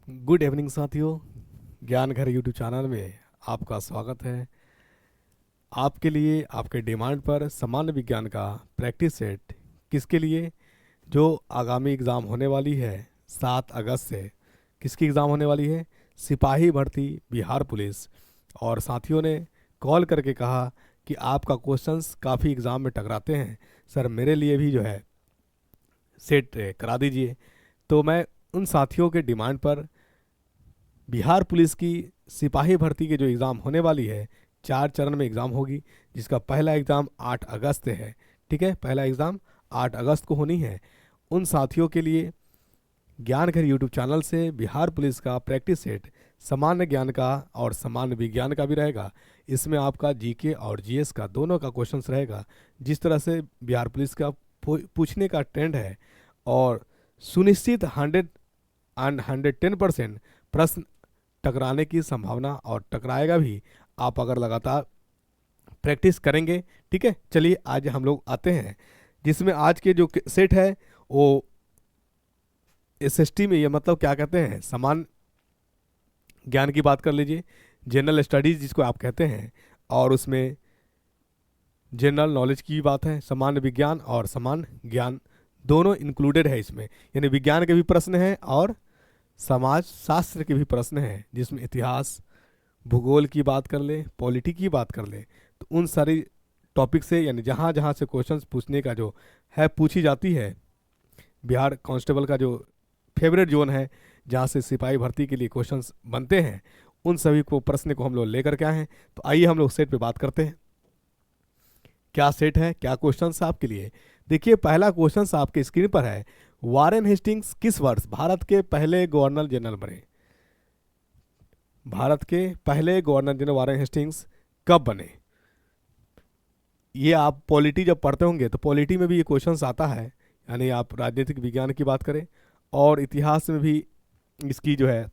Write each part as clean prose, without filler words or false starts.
Good evening साथियों। ज्ञान घर यूट्यूब चैनल में आपका स्वागत है। आपके लिए आपके डिमांड पर सामान्य विज्ञान का प्रैक्टिस सेट किसके लिए, जो आगामी एग्ज़ाम होने वाली है 7 अगस्त से। किसकी एग्ज़ाम होने वाली है? सिपाही भर्ती बिहार पुलिस। और साथियों ने कॉल करके कहा कि आपका क्वेश्चंस काफ़ी एग्ज़ाम में टकराते हैं, सर मेरे लिए भी जो है सेट करा दीजिए। तो मैं उन साथियों के डिमांड पर बिहार पुलिस की सिपाही भर्ती के जो एग्ज़ाम होने वाली है, 4 चरण में एग्ज़ाम होगी, जिसका पहला एग्ज़ाम 8 अगस्त से है। ठीक है, पहला एग्ज़ाम 8 अगस्त को होनी है। उन साथियों के लिए ज्ञान घर यूट्यूब चैनल से बिहार पुलिस का प्रैक्टिस सेट सामान्य ज्ञान का और सामान्य विज्ञान का भी रहेगा। इसमें आपका जीके और जीएस का दोनों का क्वेश्चंस रहेगा। जिस तरह से बिहार पुलिस का पूछने का ट्रेंड है, और सुनिश्चित 110% प्रश्न टकराने की संभावना, और टकराएगा भी आप अगर लगातार प्रैक्टिस करेंगे। ठीक है, चलिए आज हम लोग आते हैं, जिसमें आज के जो सेट है वो एसएसटी में, ये मतलब क्या कहते हैं, समान ज्ञान की बात कर लीजिए, जनरल स्टडीज जिसको आप कहते हैं, और उसमें जनरल नॉलेज की बात है। सामान्य विज्ञान और समान ज्ञान दोनों इंक्लूडेड है इसमें, यानी विज्ञान के भी प्रश्न हैं और समाज शास्त्र के भी प्रश्न हैं, जिसमें इतिहास, भूगोल की बात कर ले, पॉलिटी की बात कर ले, तो उन सारी टॉपिक से, यानी जहाँ जहाँ से क्वेश्चंस पूछने का जो है पूछी जाती है। बिहार कांस्टेबल का जो फेवरेट जोन है, जहाँ से सिपाही भर्ती के लिए क्वेश्चंस बनते हैं, उन सभी को प्रश्न को हम लोग लेकर के आए हैं। तो आइए हम लोग सेट पे बात करते हैं, क्या सेट है, क्या क्वेश्चंस आपके लिए। देखिए, पहला क्वेश्चंस आपके स्क्रीन पर है। वारेन हेस्टिंग्स किस वर्ष भारत के पहले गवर्नर जनरल बने? भारत के पहले गवर्नर जनरल वारेन हेस्टिंग्स कब बने? ये आप पॉलिटी जब पढ़ते होंगे तो पॉलिटी में भी ये क्वेश्चंस आता है, यानी आप राजनीतिक विज्ञान की बात करें, और इतिहास में भी इसकी जो है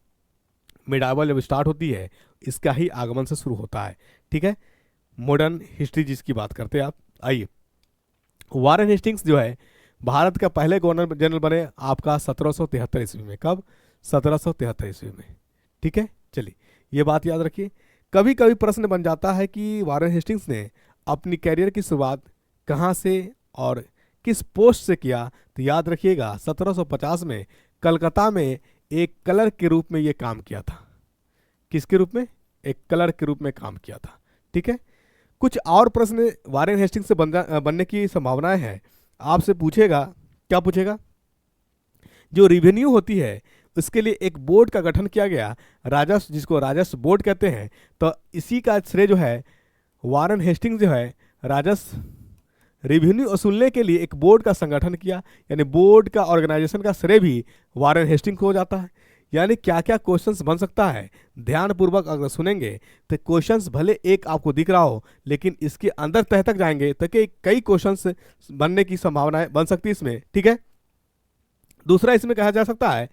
मिडावल जब स्टार्ट होती है, इसका ही आगमन से शुरू होता है। ठीक है, मॉडर्न हिस्ट्री जिसकी बात करते हैं आप। आइए, वारेन हेस्टिंग्स जो है भारत का पहले गवर्नर जनरल बने आपका 1773 ईस्वी में। कब? 1773 ईस्वी में। ठीक है, चलिए ये बात याद रखिए। कभी कभी प्रश्न बन जाता है कि वारेन हेस्टिंग्स ने अपनी कैरियर की शुरुआत कहाँ से और किस पोस्ट से किया, तो याद रखिएगा 1750 में कलकत्ता में एक क्लर्क के रूप में ये काम किया था। किसके रूप में? एक क्लर्क के रूप में काम किया था। ठीक है, कुछ और प्रश्न वारेन हेस्टिंग्स से बनने की संभावनाएं हैं। आपसे पूछेगा, क्या पूछेगा? जो रिवेन्यू होती है उसके लिए एक बोर्ड का गठन किया गया, राजस्व, जिसको राजस्व बोर्ड कहते हैं। तो इसी का श्रेय जो है वारेन हेस्टिंग्स जो है राजस्व रेवेन्यू वसूलने के लिए एक बोर्ड का संगठन किया, यानी बोर्ड का ऑर्गेनाइजेशन का श्रेय भी वारेन हेस्टिंग्स को हो जाता है। यानी क्या क्या क्वेश्चंस बन सकता है, ध्यानपूर्वक अगर सुनेंगे तो क्वेश्चंस भले एक आपको दिख रहा हो, लेकिन इसके अंदर तह तक जाएंगे तो कई क्वेश्चंस बनने की संभावनाएं बन सकती है इसमें। ठीक है, दूसरा इसमें कहा जा सकता है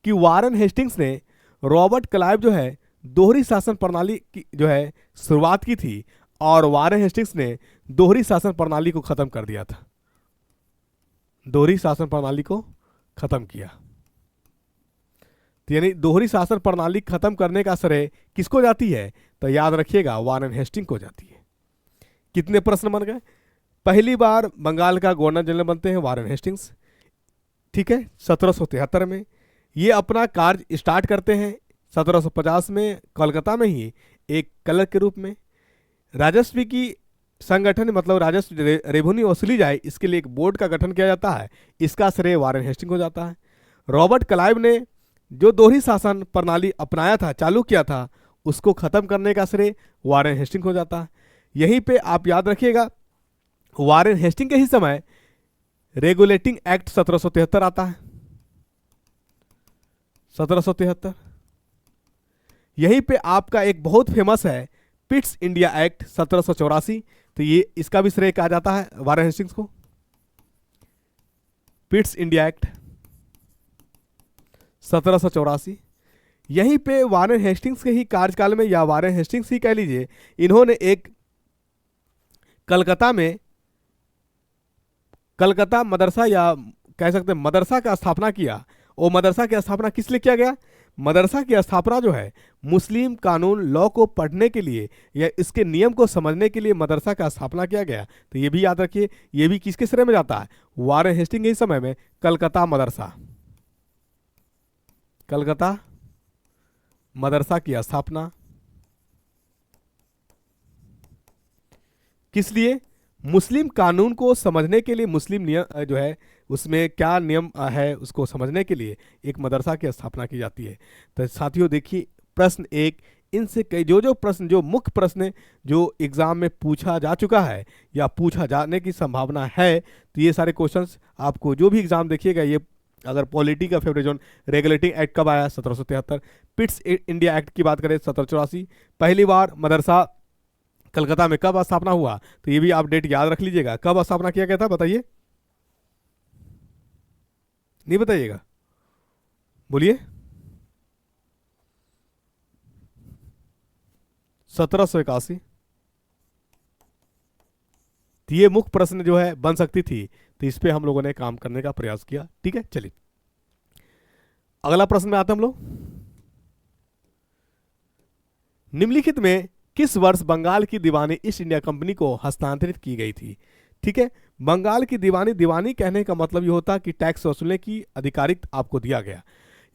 कि वारेन हेस्टिंग्स ने रॉबर्ट क्लाइव जो है दोहरी शासन प्रणाली की जो है शुरुआत की थी, और वारेन हेस्टिंग्स ने दोहरी शासन प्रणाली को खत्म कर दिया था। दोहरी शासन प्रणाली को खत्म किया, तो यानी दोहरी शासन प्रणाली खत्म करने का श्रेय किसको जाती है, तो याद रखिएगा वारेन हेस्टिंग्स को जाती है। कितने प्रश्न बन गए? पहली बार बंगाल का गवर्नर जनरल बनते हैं वारेन हेस्टिंग्स। ठीक है, 1773 में ये अपना कार्य स्टार्ट करते हैं। 1750 में कोलकाता में ही एक क्लर्क के रूप में। राजस्व की संगठन, मतलब राजस्व रेवेन्यू वसूली जाए, इसके लिए एक बोर्ड का गठन किया जाता है, इसका श्रेय वारेन हेस्टिंग्स हो जाता है। रॉबर्ट क्लाइव ने जो दोहरी शासन प्रणाली अपनाया था, चालू किया था, उसको खत्म करने का श्रेय वारेन हेस्टिंग्स हो जाता है। यहीं पे आप याद रखिएगा, वारेन हेस्टिंग्स के ही समय रेगुलेटिंग एक्ट 1773 आता है। 1773। यहीं पे आपका एक बहुत फेमस है पिट्स इंडिया एक्ट 1784, तो ये इसका भी श्रेय कहा जाता है वारेन हेस्टिंग्स को। Pitt's India act 1784। यहीं पे वारेन हेस्टिंग्स के ही कार्यकाल में, या वारेन हेस्टिंग्स ही कह लीजिए, इन्होंने एक कलकत्ता मदरसा, या कह सकते हैं मदरसा का स्थापना किया। वो मदरसा की स्थापना किस लिए किया गया? मदरसा की स्थापना जो है मुस्लिम कानून लॉ को पढ़ने के लिए या इसके नियम को समझने के लिए मदरसा का स्थापना किया गया। तो ये भी याद रखिए, ये भी किसके श्रेय में जाता है? वारेन हेस्टिंग के समय में कलकत्ता मदरसा, कलकत्ता मदरसा की स्थापना किस लिए? मुस्लिम कानून को समझने के लिए, मुस्लिम नियम जो है उसमें क्या नियम है उसको समझने के लिए एक मदरसा की स्थापना की जाती है। तो साथियों देखिए प्रश्न एक, इनसे कई जो प्रश्न, जो मुख्य प्रश्न जो एग्जाम में पूछा जा चुका है या पूछा जाने की संभावना है, तो ये सारे क्वेश्चंस आपको जो भी एग्जाम देखिएगा, ये अगर पॉलिटी का फेवरेट जोन, रेगुलेटिंग एक्ट कब आया? 1773। पिट्स इंडिया एक्ट की बात करें 1784। पहली बार मदरसा कलकत्ता में कब स्थापना हुआ? तो ये भी आप डेट याद रख लीजिएगा, कब स्थापना किया गया था बताइए, नहीं बताइएगा, बोलिए। 1781। तो ये मुख्य प्रश्न जो है बन सकती थी, तो इस पे हम लोगों ने काम करने का प्रयास किया। ठीक है, चलिए अगला प्रश्न में आते हम लोग। निम्नलिखित में किस वर्ष बंगाल की दीवानी ईस्ट इंडिया कंपनी को हस्तांतरित की गई थी? ठीक है, बंगाल की दीवानी, दीवानी कहने का मतलब ये होता कि टैक्स वसूलने की अधिकारित आपको दिया गया।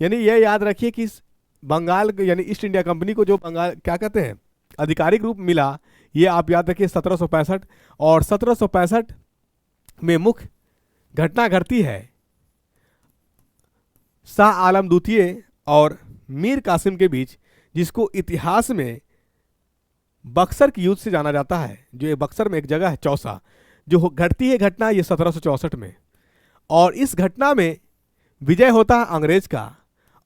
यानी यह याद रखिए कि बंगाल यानी ईस्ट इंडिया कंपनी को जो बंगाल क्या कहते हैं आधिकारिक रूप मिला, ये आप याद रखिए 1765। और 1765 में मुख्य घटना घटती है शाह आलम द्वितीय और मीर कासिम के बीच, जिसको इतिहास में बक्सर की युद्ध से जाना जाता है। जो ये बक्सर में एक जगह है चौसा, जो घटती है घटना ये 1764 में। और इस घटना में विजय होता है अंग्रेज का,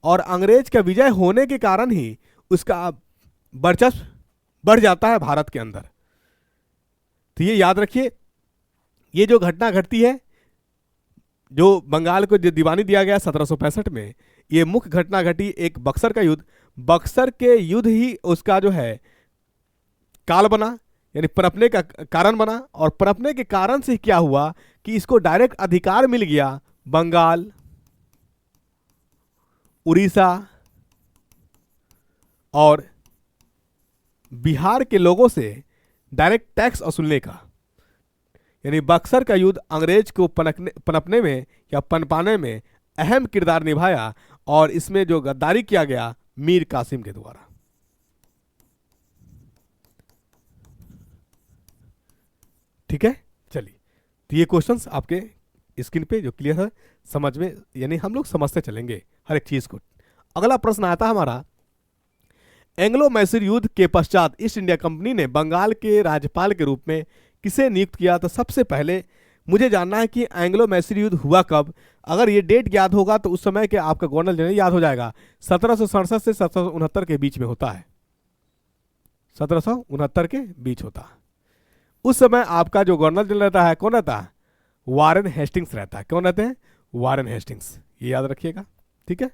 और अंग्रेज का विजय होने के कारण ही उसका वर्चस्व बढ़ जाता है भारत के अंदर। तो ये याद रखिए, ये जो घटना घटती है, जो बंगाल को जो दीवानी दिया गया 1765 में, ये मुख्य घटना घटी एक बक्सर का युद्ध। बक्सर के युद्ध ही उसका जो है काल बना, यानी पनपने का कारण बना। और पनपने के कारण से क्या हुआ कि इसको डायरेक्ट अधिकार मिल गया बंगाल, उड़ीसा और बिहार के लोगों से डायरेक्ट टैक्स वसूलने का। यानी बक्सर का युद्ध अंग्रेज को पनपने में या पनपाने में अहम किरदार निभाया, और इसमें जो गद्दारी किया गया मीर कासिम के द्वारा। ठीक है, चलिए तो ये क्वेश्चंस आपके स्क्रीन पे जो क्लियर है समझ में, यानी हम लोग समझते चलेंगे हर एक चीज को। अगला प्रश्न आता है हमारा, एंग्लो मैसूर युद्ध के पश्चात ईस्ट इंडिया कंपनी ने बंगाल के राज्यपाल के रूप में किसे नियुक्त किया? तो सबसे पहले मुझे जानना है कि एंग्लो मैसूर युद्ध हुआ कब। अगर ये डेट याद होगा तो उस समय के आपका गवर्नर जनरल याद हो जाएगा। 1767 से 1769 के बीच में होता है, 1769 के बीच होता है। उस समय आपका जो गवर्नर जनरल रहता है कौन रहता है? वारेन हेस्टिंग्स रहता है। कौन रहते हैं? वारेन हेस्टिंग्स, ये याद रखिएगा। ठीक है,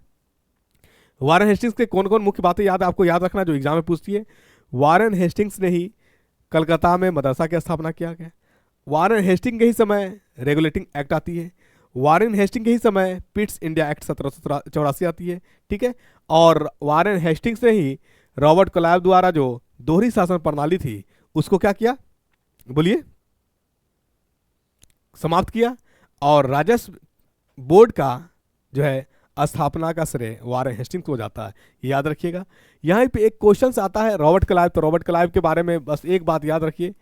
वारेन हेस्टिंग्स के कौन कौन मुख्य बातें याद आपको याद रखना जो एग्जाम में पूछती है। वारेन हेस्टिंग्स ने ही कलकत्ता में मदरसा की स्थापना किया गया। वारेन हेस्टिंग के ही समय रेगुलेटिंग एक्ट आती है। वारेन हेस्टिंग के ही समय पिट्स इंडिया एक्ट 1784 आती है। ठीक है, और वारेन हेस्टिंग्स ने ही रॉबर्ट क्लाइव द्वारा जो दोहरी शासन प्रणाली थी उसको क्या किया, बोलिए, समाप्त किया। और राजस्व बोर्ड का जो है स्थापना का श्रेय वारेन हेस्टिंग्स को जाता है, ये याद रखिएगा। यहाँ पे एक क्वेश्चन आता है रॉबर्ट क्लाइव। तो रॉबर्ट क्लाइव के बारे में बस एक बात याद रखिए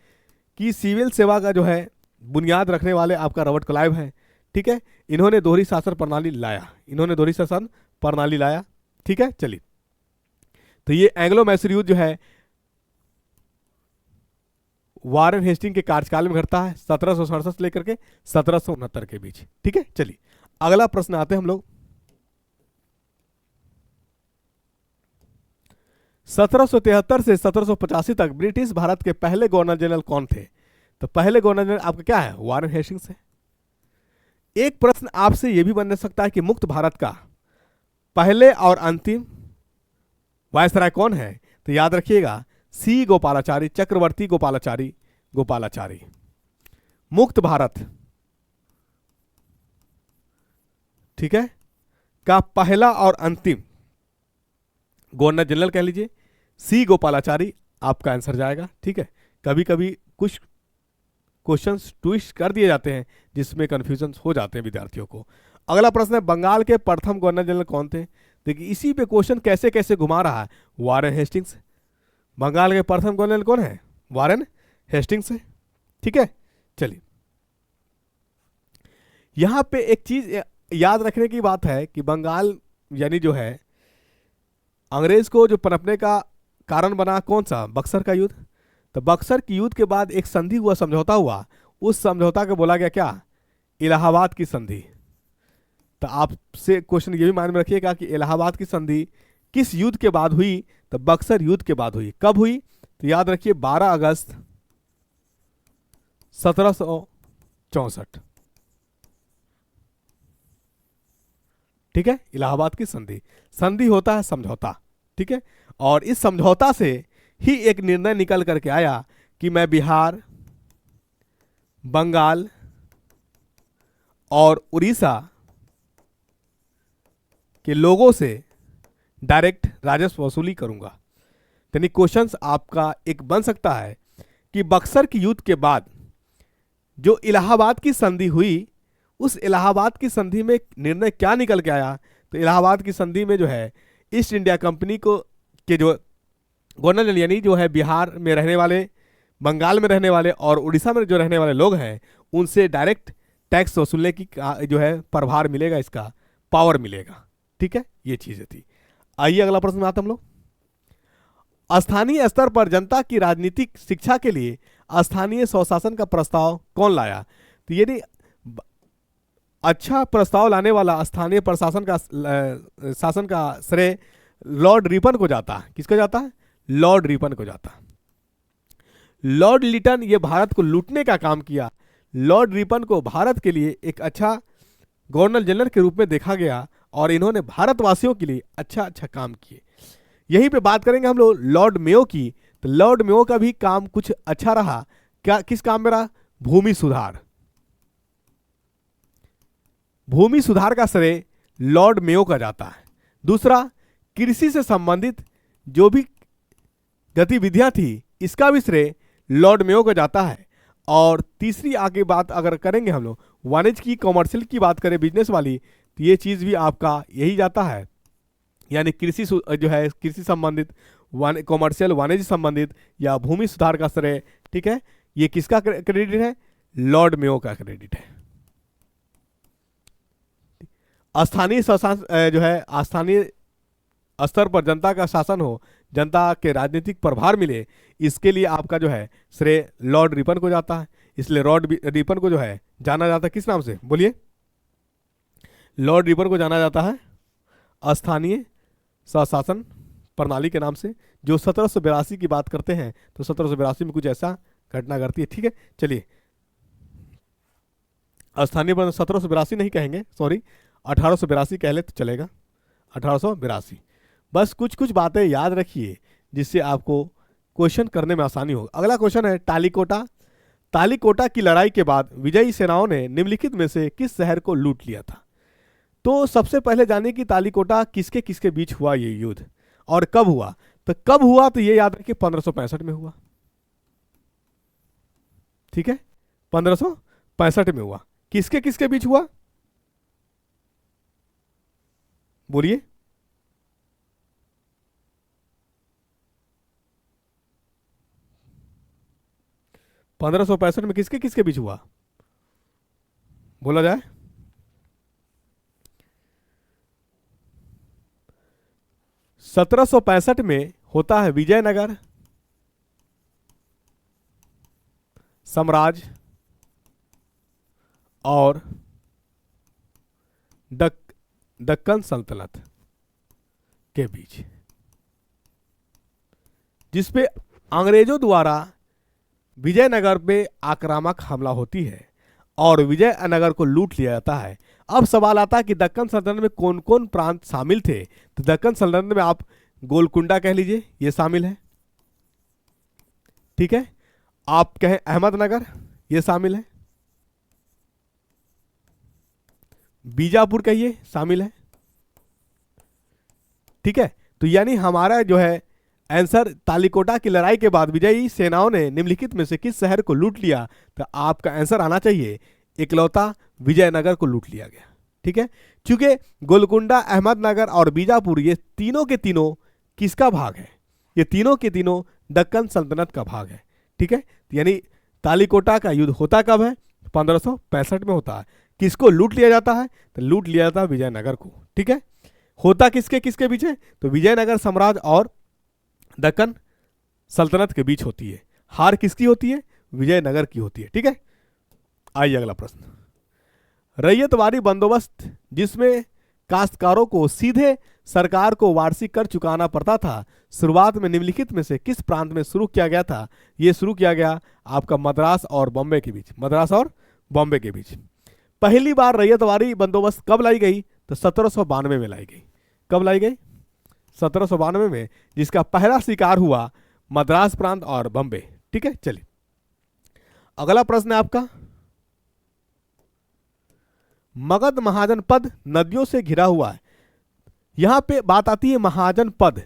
कि सिविल सेवा का जो है बुनियाद रखने वाले आपका रॉबर्ट क्लाइव है। ठीक है, इन्होंने दोहरी शासन प्रणाली लाया, इन्होंने दोहरी शासन प्रणाली लाया। ठीक है, चलिए तो ये एंग्लो मैसूर युद्ध जो है वारेन हेस्टिंग के कार्यकाल में घटता है 1767 से लेकर के 1769 के बीच। ठीक है, चलिए अगला प्रश्न आते हैं हम लोग। 1773 से 1785 तक ब्रिटिश भारत के पहले गवर्नर जनरल कौन थे? तो पहले गवर्नर जनरल आपका क्या है? वारेन हेस्टिंग्स है। एक प्रश्न आपसे यह भी बन सकता है कि मुक्त भारत का पहले और अंतिम वायसराय कौन है? तो याद रखिएगा सी गोपालाचारी, चक्रवर्ती गोपालाचारी, गोपालाचारी। मुक्त भारत, ठीक है, का पहला और अंतिम गवर्नर जनरल कह लीजिए, सी गोपालाचारी आपका आंसर जाएगा। ठीक है, कभी कभी कुछ क्वेश्चंस ट्विस्ट कर दिए जाते हैं जिसमें कंफ्यूजन हो जाते हैं विद्यार्थियों को। अगला प्रश्न है, बंगाल के प्रथम गवर्नर जनरल कौन थे? देखिए इसी पे क्वेश्चन कैसे कैसे घुमा रहा है, वारेन हेस्टिंग्स। बंगाल के प्रथम गवर्नर कौन है? वारेन हेस्टिंग्स है। ठीक है, चलिए यहां पे एक चीज याद रखने की बात है कि बंगाल यानी जो है अंग्रेज को जो पनपने का कारण बना कौन सा? बक्सर का युद्ध। तो बक्सर की युद्ध के बाद एक संधि हुआ, समझौता हुआ, उस समझौता को बोला गया क्या? इलाहाबाद की संधि। तो आपसे क्वेश्चन ये भी माइंड में रखिएगा कि इलाहाबाद की संधि किस युद्ध के बाद हुई? तो बक्सर युद्ध के बाद हुई। कब हुई? तो याद रखिए 12 अगस्त 1764। ठीक है, इलाहाबाद की संधि। संधि होता है समझौता। ठीक है, और इस समझौता से ही एक निर्णय निकल करके आया कि मैं बिहार, बंगाल और उड़ीसा के लोगों से डायरेक्ट राजस्व वसूली करूंगा। यानी क्वेश्चंस आपका एक बन सकता है कि बक्सर की युद्ध के बाद जो इलाहाबाद की संधि हुई, उस इलाहाबाद की संधि में निर्णय क्या निकल के आया? तो इलाहाबाद की संधि में जो है ईस्ट इंडिया कंपनी को के जो गवर्नर जनरल यानी जो है बिहार में रहने वाले, बंगाल में रहने वाले और उड़ीसा में जो रहने वाले लोग हैं, उनसे डायरेक्ट टैक्स वसूलने की जो है प्रभार मिलेगा, इसका पावर मिलेगा। ठीक है, ये चीजें थी। आइए अगला प्रश्न आते हम लोग। स्थानीय स्तर पर जनता की राजनीतिक शिक्षा के लिए स्थानीय स्वशासन का प्रस्ताव कौन लाया? तो यदि अच्छा प्रस्ताव लाने वाला स्थानीय प्रशासन का शासन का श्रेय लॉर्ड रिपन को जाता है। किसको जाता है? लॉर्ड रिपन को जाता है। लॉर्ड लिटन ये भारत को लूटने का काम किया। लॉर्ड रिपन को भारत के लिए एक अच्छा गवर्नर जनरल के रूप में देखा गया और इन्होंने भारतवासियों के लिए अच्छा अच्छा काम किए। यहीं पे बात करेंगे हम लोग लॉर्ड मेयो की। तो लॉर्ड मेयो का भी काम कुछ अच्छा रहा। क्या, किस काम में रहा? भूमि सुधार। भूमि सुधार का श्रेय लॉर्ड मेयो का जाता है। दूसरा, कृषि से संबंधित जो भी गतिविधियां थी, इसका भी श्रेय लॉर्ड मेयो को जाता है। और तीसरी आगे बात अगर करेंगे हम लोग वाणिज्य की, कॉमर्शियल की बात करें, बिजनेस वाली, तो ये चीज भी आपका यही जाता है। यानी कृषि जो है, कृषि संबंधित, कॉमर्शियल, वाणिज्य संबंधित या भूमि सुधार का श्रेय, ठीक है, ये किसका क्रेडिट है? लॉर्ड मेयो का क्रेडिट है। स्थानीय शासन जो है, स्थानीय स्तर पर जनता का शासन हो, जनता के राजनीतिक प्रभार मिले, इसके लिए आपका जो है श्रेय लॉर्ड रिपन को जाता है। इसलिए लॉर्ड रिपन को जो है जाना जाता है किस नाम से? बोलिए। लॉर्ड रिपन को जाना जाता है स्थानीय स्वशासन प्रणाली के नाम से, जो 1782 की बात करते हैं। तो 1782 में कुछ ऐसा घटना घटती है। ठीक है, चलिए स्थानीय 1782 नहीं कहेंगे, सॉरी 1882 कह ले तो चलेगा। 1882। बस कुछ कुछ बातें याद रखिए जिससे आपको क्वेश्चन करने में आसानी हो। अगला क्वेश्चन है तालीकोटा। तालीकोटा की लड़ाई के बाद विजयी सेनाओं ने निम्नलिखित में से किस शहर को लूट लिया था? तो सबसे पहले जानिए कि तालीकोटा किसके किसके बीच हुआ ये युद्ध और कब हुआ। तो कब हुआ तो ये याद रखिए 1565 में हुआ। ठीक है, 1565 में हुआ। किसके किसके बीच हुआ? बोलिए। पंद्रह सौ पैंसठ में किसके किसके बीच हुआ? बोला जाए। 1765 में होता है विजयनगर साम्राज्य और दक्कन सल्तनत के बीच, जिसपे अंग्रेजों द्वारा विजयनगर पे आक्रामक हमला होती है और विजयनगर को लूट लिया जाता है। अब सवाल आता है कि दक्कन सल्तनत में कौन कौन प्रांत शामिल थे? तो दक्कन सल्तनत में आप गोलकुंडा कह लीजिए, ये शामिल है। ठीक है, आप कहें अहमदनगर, ये शामिल है। बीजापुर कहिए, शामिल है। ठीक है, तो यानी हमारा जो है आंसर, तालिकोटा की लड़ाई के बाद विजयी सेनाओं ने निम्नलिखित में से किस शहर को लूट लिया? तो आपका आंसर आना चाहिए इकलौता विजयनगर को लूट लिया गया। ठीक है, क्योंकि गोलकुंडा, अहमदनगर और बीजापुर ये तीनों के तीनों किसका भाग है? ये तीनों के तीनों दक्कन सल्तनत का भाग है। ठीक है, यानी तालिकोटा का युद्ध होता कब है? 1565 में होता है। किसको लूट लिया जाता है? तो लूट लिया जाता है विजयनगर को। ठीक है, होता किसके किसके बीच है? तो विजयनगर साम्राज्य और दक्कन सल्तनत के बीच होती है। हार किसकी होती है? विजयनगर की होती है। ठीक है, आइए अगला प्रश्न। रैयतवाड़ी बंदोबस्त जिसमें काश्तकारों को सीधे सरकार को वार्षिक कर चुकाना पड़ता था, शुरुआत में निम्नलिखित में से किस प्रांत में शुरू किया गया था? यह शुरू किया गया आपका मद्रास और बॉम्बे के बीच। मद्रास और बॉम्बे के बीच पहली बार रैयतवाड़ी बंदोबस्त कब लाई गई? तो 1792 में लाई गई। कब लाई गई? 1792 में, जिसका पहला शिकार हुआ मद्रास प्रांत और बॉम्बे। ठीक है, चलिए अगला प्रश्न है आपका। मगध महाजन पद नदियों से घिरा हुआ है। यहां पे बात आती है महाजन पद।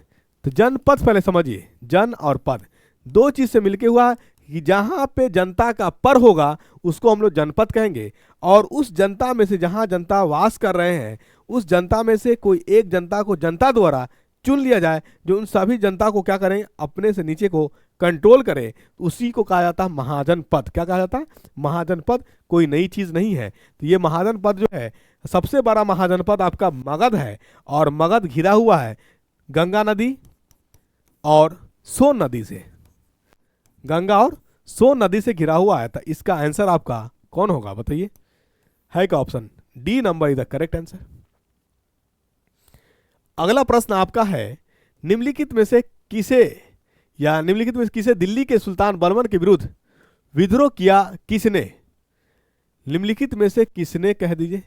तो जनपद पहले समझिए, जन और पद दो चीज से मिलके हुआ है कि जहां पे जनता का पर होगा उसको हम लोग जनपद कहेंगे, और उस जनता में से जहां जनता वास कर रहे हैं उस जनता में से कोई एक जनता को जनता द्वारा चुन लिया जाए, जो उन सभी जनता को क्या करें? अपने से नीचे को कंट्रोल करे, उसी को कहा जाता है महाजन पद। क्या कहा जाता है? महाजन पद। कोई नई चीज नहीं है। तो ये महाजन पद जो है, सबसे बड़ा महाजन पद आपका मगध है, और मगध घिरा हुआ है गंगा नदी और सोन नदी से। गंगा और सोन नदी से घिरा हुआ है। तो इसका आंसर आपका कौन होगा बताइए? है का option D number is the correct answer. अगला प्रश्न आपका है, निम्नलिखित में से किसे दिल्ली के सुल्तान बलबन के विरुद्ध विद्रोह किया? किसने? निम्नलिखित में से किसने, कह दीजिए,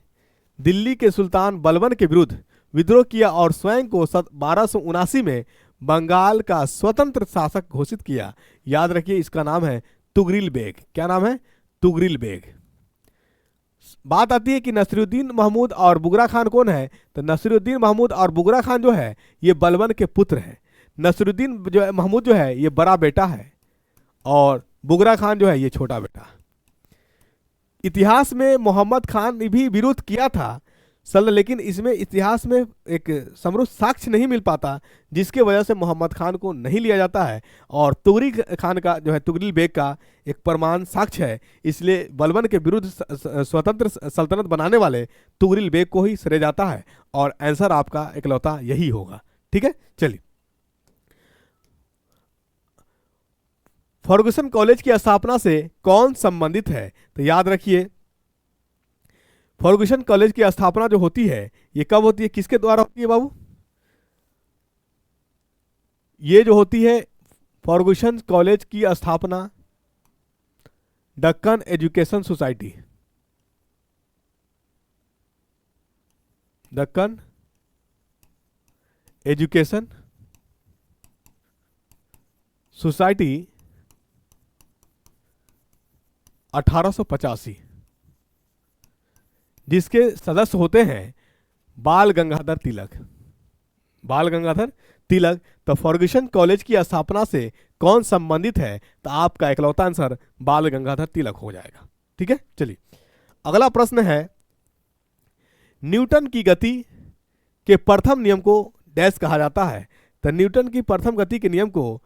दिल्ली के सुल्तान बलबन के विरुद्ध विद्रोह किया और स्वयं को 1279 में बंगाल का स्वतंत्र शासक घोषित किया? याद रखिए, इसका नाम है तुगरिल बेग। क्या नाम है? तुगरिल बेग। बात आती है कि नसीरुद्दीन महमूद और बुगरा खान कौन है? तो नसीरुद्दीन महमूद और बुगरा खान जो है ये बलबन के पुत्र हैं। नसीरुद्दीन जो है, महमूद जो है ये बड़ा बेटा है, और बुगरा खान जो है ये छोटा बेटा। इतिहास में मोहम्मद खान ने भी विरोध किया था लेकिन इसमें इतिहास में एक समृद्ध साक्ष्य नहीं मिल पाता, जिसके वजह से मोहम्मद खान को नहीं लिया जाता है, और तुगरिल खान का जो है, तुगरिल बेग का एक प्रमाण साक्ष्य है। इसलिए बलबन के विरुद्ध स्वतंत्र सल्तनत बनाने वाले तुगरिल बेग को ही श्रेय जाता है, और आंसर आपका इकलौता यही होगा। ठीक है, चलिए फर्गुसन कॉलेज की स्थापना से कौन संबंधित है? तो याद रखिए, फर्गुसन कॉलेज की स्थापना जो होती है ये कब होती है? किसके द्वारा होती है बाबू? ये जो होती है फर्गुसन कॉलेज की स्थापना Deccan education society, Deccan education society 1885, जिसके सदस्य होते हैं बाल गंगाधर तिलक। बाल गंगाधर तिलक। तो फर्गुसन कॉलेज की स्थापना से कौन संबंधित है? तो आपका इकलौता आंसर बाल गंगाधर तिलक हो जाएगा। ठीक है, चलिए अगला प्रश्न है, न्यूटन की गति के प्रथम नियम को डैश कहा जाता है? तो न्यूटन की प्रथम गति के नियम को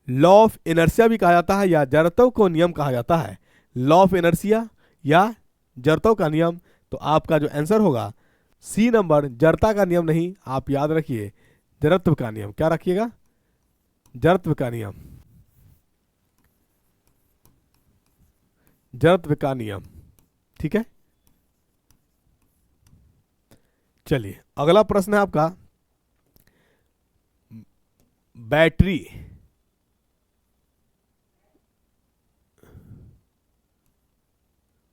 लॉ ऑफ इनर्शिया भी कहा जाता है, या जड़त्व को नियम कहा जाता है। लॉ ऑफ इनर्शिया या जड़त्व का नियम। तो आपका जो आंसर होगा सी नंबर, जड़ता का नियम नहीं, आप याद रखिए जड़त्व का नियम। क्या रखिएगा? जड़त्व का नियम, जड़त्व का नियम। ठीक है, चलिए अगला प्रश्न है आपका, बैटरी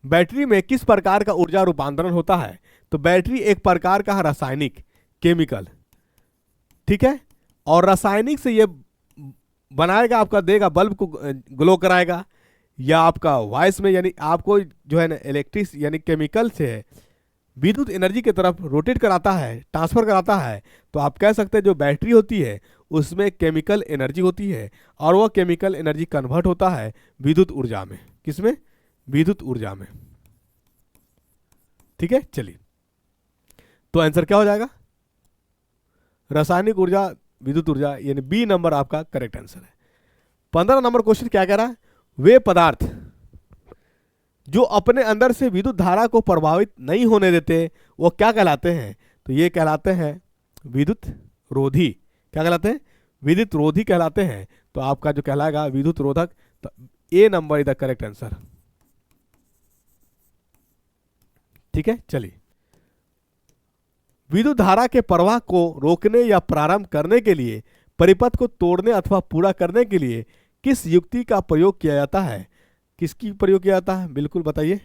बैटरी में किस प्रकार का ऊर्जा रूपांतरण होता है? तो बैटरी एक प्रकार का रासायनिक, केमिकल, ठीक है, और रासायनिक से ये बनाएगा, आपका देगा, बल्ब को ग्लो कराएगा, या आपका वॉइस में, यानी आपको जो है ना इलेक्ट्रिक यानी केमिकल से विद्युत एनर्जी की तरफ रोटेट कराता है, ट्रांसफर कराता है, तो आप कह सकते हैं जो बैटरी होती है उसमें केमिकल एनर्जी होती है और वह केमिकल एनर्जी कन्वर्ट होता है विद्युत ऊर्जा में। किसमें? विद्युत ऊर्जा में। ठीक है, चलिए, तो आंसर क्या हो जाएगा? रासायनिक ऊर्जा, विद्युत ऊर्जा, यानी बी नंबर आपका करेक्ट आंसर है। 15 नंबर क्वेश्चन क्या कह रहा है? वे पदार्थ जो अपने अंदर से विद्युत धारा को प्रभावित नहीं होने देते वो क्या कहलाते हैं? तो ये कहलाते हैं विद्युत रोधी। क्या कहलाते हैं? विद्युत रोधी कहलाते हैं। तो आपका जो कहलाएगा विद्युत रोधक, तो A number is the correct answer. ठीक है, चलिए, विद्युत धारा के प्रवाह को रोकने या प्रारंभ करने के लिए, परिपथ को तोड़ने अथवा पूरा करने के लिए किस युक्ति का प्रयोग किया जाता है? किसकी प्रयोग किया जाता है? बिल्कुल बताइए।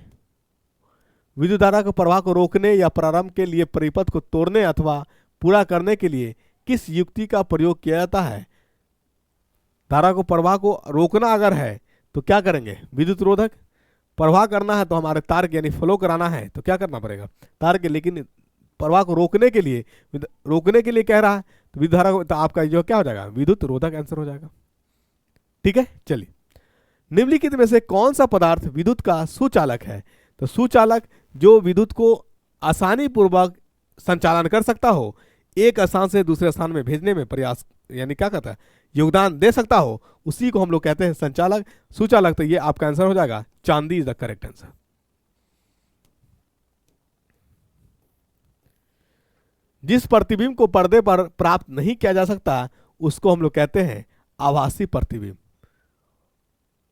विद्युत धारा के प्रवाह को रोकने या प्रारंभ के लिए, परिपथ को तोड़ने अथवा पूरा करने के लिए किस युक्ति का प्रयोग किया जाता है? धारा को, प्रवाह को रोकना अगर है तो क्या करेंगे? विद्युत रोधक। प्रवाह करना है तो हमारे तार के, यानी फ्लो कराना है तो क्या करना पड़ेगा? तार के। लेकिन प्रवाह को रोकने के लिए, कह रहा है तो विद्युत धारा को, तो आपका जो क्या हो जाएगा? विद्युत रोधक आंसर हो जाएगा। ठीक है, चलिए, निम्नलिखित में से कौन सा पदार्थ विद्युत का सुचालक है? तो सुचालक जो विद्युत को आसानी पूर्वक संचालन कर सकता हो, एक स्थान से दूसरे स्थान में भेजने में प्रयास, यानी क्या कहता है, योगदान दे सकता हो, उसी को हम लोग कहते हैं संचालक, सुचालक। तो ये आपका आंसर हो जाएगा चांदी इज द करेक्ट आंसर। जिस प्रतिबिंब को पर्दे पर प्राप्त नहीं किया जा सकता उसको हम लोग कहते हैं आभासी प्रतिबिंब।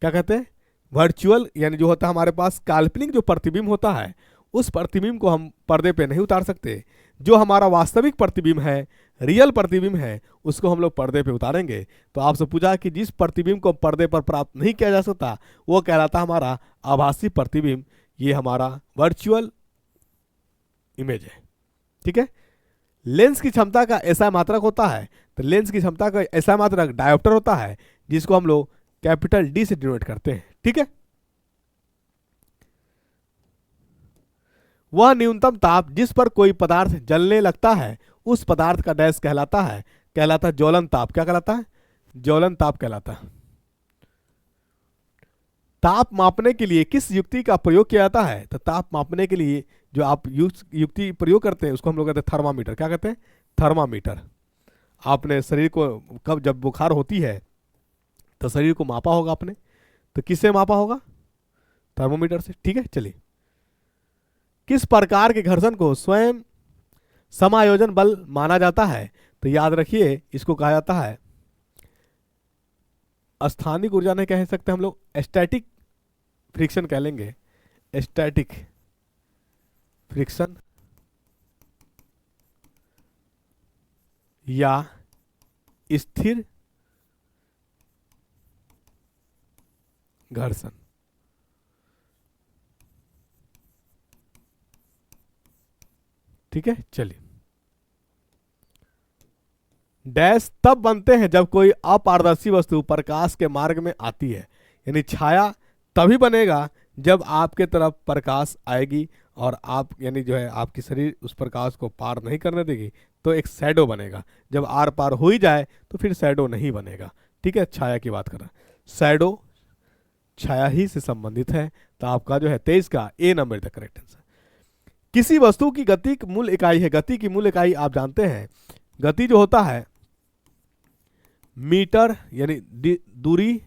क्या कहते हैं? वर्चुअल, यानी जो होता है हमारे पास काल्पनिक जो प्रतिबिंब होता है, उस प्रतिबिंब को हम पर्दे पे नहीं उतार सकते। जो हमारा वास्तविक प्रतिबिंब है, रियल प्रतिबिंब है, उसको हम लोग पर्दे पे उतारेंगे। तो आपसे पूछा कि जिस प्रतिबिंब को पर्दे पर प्राप्त नहीं किया जा सकता वो कहलाता हमारा आभासी प्रतिबिंब। ये हमारा वर्चुअल इमेज है। ठीक है, लेंस की क्षमता का ऐसा मात्रक होता है, तो लेंस की क्षमता का ऐसा मात्रक डायोप्टर होता है, जिसको हम लोग कैपिटल डी से डिनोट करते हैं। ठीक है, वह न्यूनतम ताप जिस पर कोई पदार्थ जलने लगता है उस पदार्थ का डैश कहलाता है, कहलाता है ज्वलन ताप। क्या कहलाता है? ज्वलन ताप कहलाता है। ताप मापने के लिए किस युक्ति का प्रयोग किया जाता है? तो ताप मापने के लिए जो आप युक्ति प्रयोग करते हैं उसको हम लोग कहते हैं थर्मामीटर। क्या कहते हैं? थर्मामीटर। आपने शरीर को कब, जब बुखार होती है तो शरीर को मापा होगा आपने, तो किससे मापा होगा? थर्मोमीटर से। ठीक है, चलिए, किस प्रकार के घर्षण को स्वयं समायोजन बल माना जाता है? तो याद रखिए, इसको कहा जाता है स्थानिक ऊर्जा नहीं कह सकते हम लोग, स्टैटिक फ्रिक्शन कह लेंगे। स्टैटिक फ्रिक्शन या स्थिर घर्षण। ठीक है, चलिए, डैश तब बनते हैं जब कोई अपारदर्शी वस्तु प्रकाश के मार्ग में आती है, यानी छाया तभी बनेगा जब आपके तरफ प्रकाश आएगी और आप, यानी जो है आपकी शरीर उस प्रकाश को पार नहीं करने देगी तो एक शैडो बनेगा। जब आर पार हो ही जाए तो फिर शैडो नहीं बनेगा। ठीक है, छाया की बात कर रहा है, शैडो छाया ही से संबंधित है। तो आपका जो है 23 का ए नंबर द करेक्ट आंसर। किसी वस्तु की गति की मूल इकाई है, गति की मूल इकाई आप जानते हैं, गति जो होता है मीटर, यानी दूरी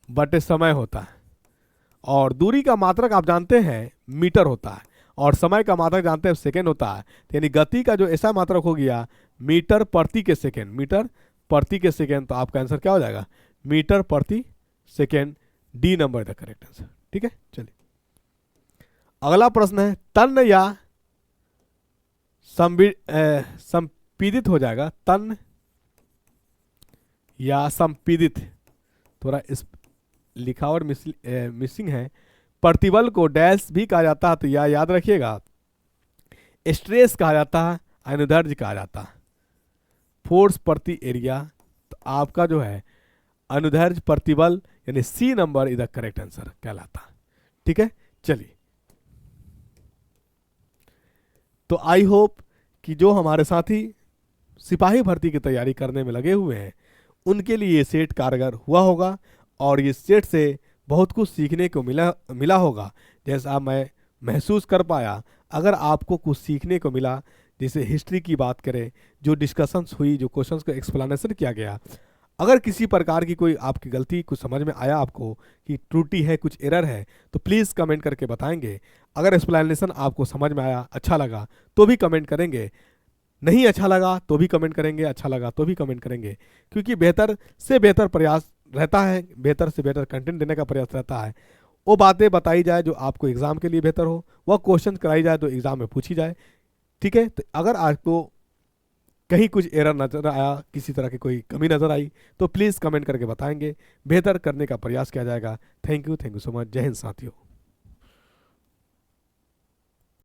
बटे समय होता है, और दूरी का मात्रक आप जानते हैं मीटर होता है, और समय का मात्रक जानते हैं सेकेंड होता है। यानी गति का जो ऐसा मात्रक हो गया मीटर प्रति के सेकेंड, मीटर प्रति के सेकेंड। तो आपका आंसर क्या हो जाएगा? मीटर प्रति second, D number the correct answer. ठीक है, चलिए, अगला प्रश्न है तन या संपीड़ित हो जाएगा, तन या संपीड़ित, थोड़ा इस लिखावट मिसिंग है। प्रतिबल को डैश भी कहा जाता है, तो यह याद रखिएगा, स्ट्रेस कहा जाता है, अनुदैर्ध्य कहा जाता है, फोर्स प्रति एरिया। तो आपका जो है अनुदैर्ध्य प्रतिबल, यानी C number is the correct answer कहलाता है। ठीक है, चलिए, तो आई होप कि जो हमारे साथी सिपाही भर्ती की तैयारी करने में लगे हुए हैं उनके लिए ये सेट कारगर हुआ होगा, और ये सेट से बहुत कुछ सीखने को मिला मिला होगा। जैसा मैं महसूस कर पाया, अगर आपको कुछ सीखने को मिला, जैसे हिस्ट्री की बात करें, जो डिस्कशंस हुई, जो क्वेश्चंस को एक्सप्लेनेशन किया गया, अगर किसी प्रकार की कोई आपकी गलती कुछ समझ में आया, आपको कि त्रुटि है, कुछ एरर है, तो प्लीज़ कमेंट करके बताएंगे। अगर एक्सप्लेनेशन आपको समझ में आया, अच्छा लगा, तो भी कमेंट करेंगे, नहीं अच्छा लगा तो भी कमेंट करेंगे, अच्छा लगा तो भी कमेंट करेंगे, क्योंकि बेहतर से बेहतर प्रयास रहता है, बेहतर से बेहतर कंटेंट देने का प्रयास रहता है। वो बातें बताई जाए जो आपको एग्जाम के लिए बेहतर हो, वह क्वेश्चन कराई जाए तो एग्जाम में पूछी जाए। ठीक है, तो अगर आपको कहीं कुछ एरर नजर आया, किसी तरह की कोई कमी नजर आई, तो प्लीज़ कमेंट करके बताएंगे, बेहतर करने का प्रयास किया जाएगा। Thank you so much. जय हिंद साथियों।